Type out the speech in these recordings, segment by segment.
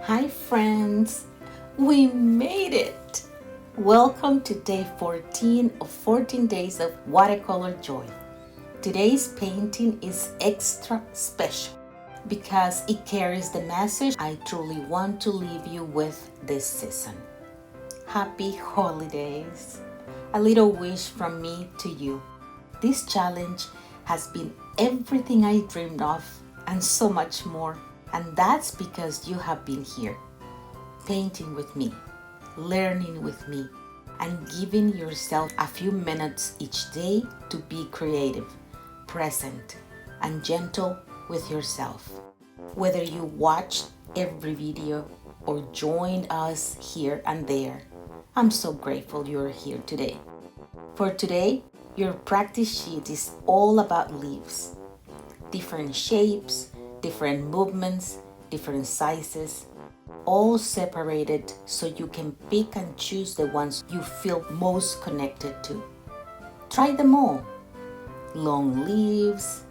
Hi friends, we made it! Welcome to day 14 of 14 days of watercolor joy. Today's painting is extra special because it carries the message I truly want to leave you with this season. Happy holidays! A little wish from me to you. This challenge has been everything I dreamed of and so much more. And that's because you have been here, painting with me, learning with me, and giving yourself a few minutes each day to be creative, present, and gentle with yourself. Whether you watched every video or joined us here and there, I'm so grateful you're here today. For today, your practice sheet is all about leaves, different shapes, different movements, different sizes, all separated so you can pick and choose the ones you feel most connected to. Try them all. Long leaves,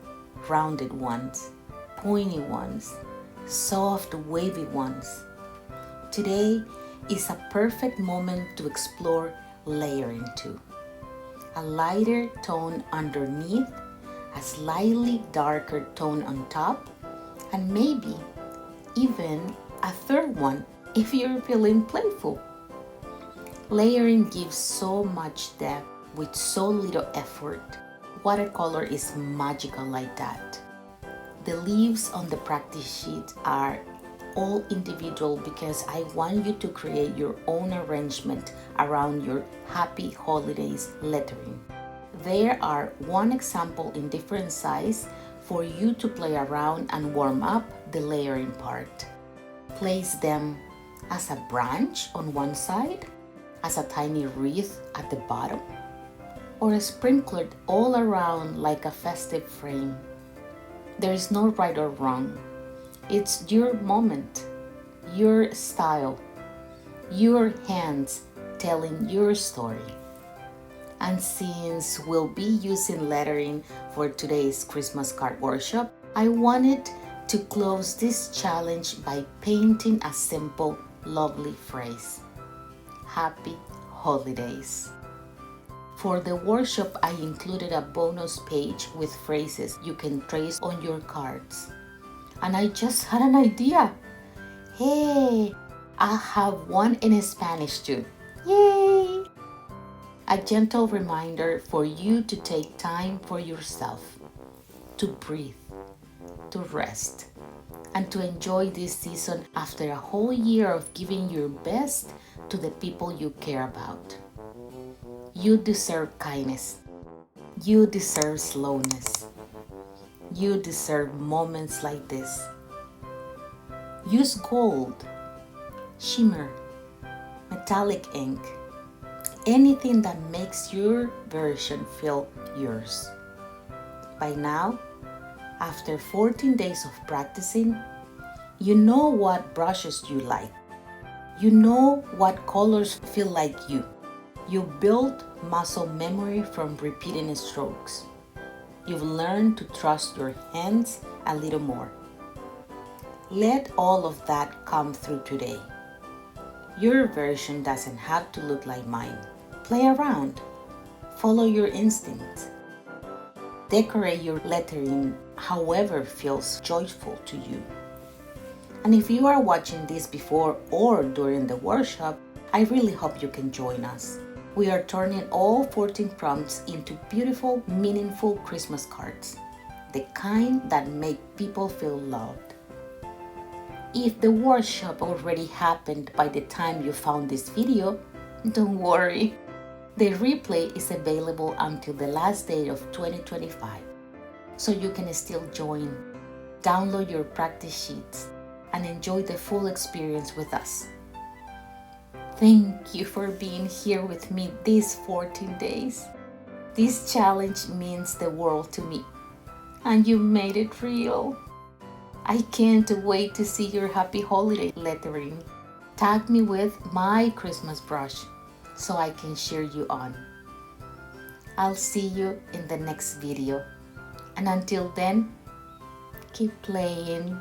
rounded ones, pointy ones, soft wavy ones. Today is a perfect moment to explore layering too. A lighter tone underneath, a slightly darker tone on top, and maybe even a third one if you're feeling playful. Layering gives so much depth with so little effort. Watercolor is magical like that. The leaves on the practice sheet are all individual because I want you to create your own arrangement around your Happy Holidays lettering. There are one example in different size for you to play around and warm up the layering part. Place them as a branch on one side, as a tiny wreath at the bottom, or sprinkled all around like a festive frame. There is no right or wrong. It's your moment, your style, your hands telling your story. And since we'll be using lettering for today's Christmas card workshop, I wanted to close this challenge by painting a simple, lovely phrase. Happy Holidays. For the workshop, I included a bonus page with phrases you can trace on your cards. And I just had an idea. Hey, I have one in Spanish too. Yay! A gentle reminder for you to take time for yourself, to breathe, to rest, and to enjoy this season after a whole year of giving your best to the people you care about. You deserve kindness. You deserve slowness. You deserve moments like this. Use gold, shimmer, metallic ink, anything that makes your version feel yours. By now, after 14 days of practicing, you know what brushes you like. You know what colors feel like you. You built muscle memory from repeating strokes. You've learned to trust your hands a little more. Let all of that come through today. Your version doesn't have to look like mine. Play around. Follow your instincts. Decorate your lettering however feels joyful to you. And if you are watching this before or during the workshop, I really hope you can join us. We are turning all 14 prompts into beautiful, meaningful Christmas cards, the kind that make people feel loved. If the workshop already happened by the time you found this video, don't worry. The replay is available until the last day of 2025, so you can still join, download your practice sheets, and enjoy the full experience with us. Thank you for being here with me these 14 days. This challenge means the world to me, and you made it real. I can't wait to see your Happy Holiday lettering. Tag me with my Christmas brush so I can cheer you on. I'll see you in the next video. And until then, keep playing.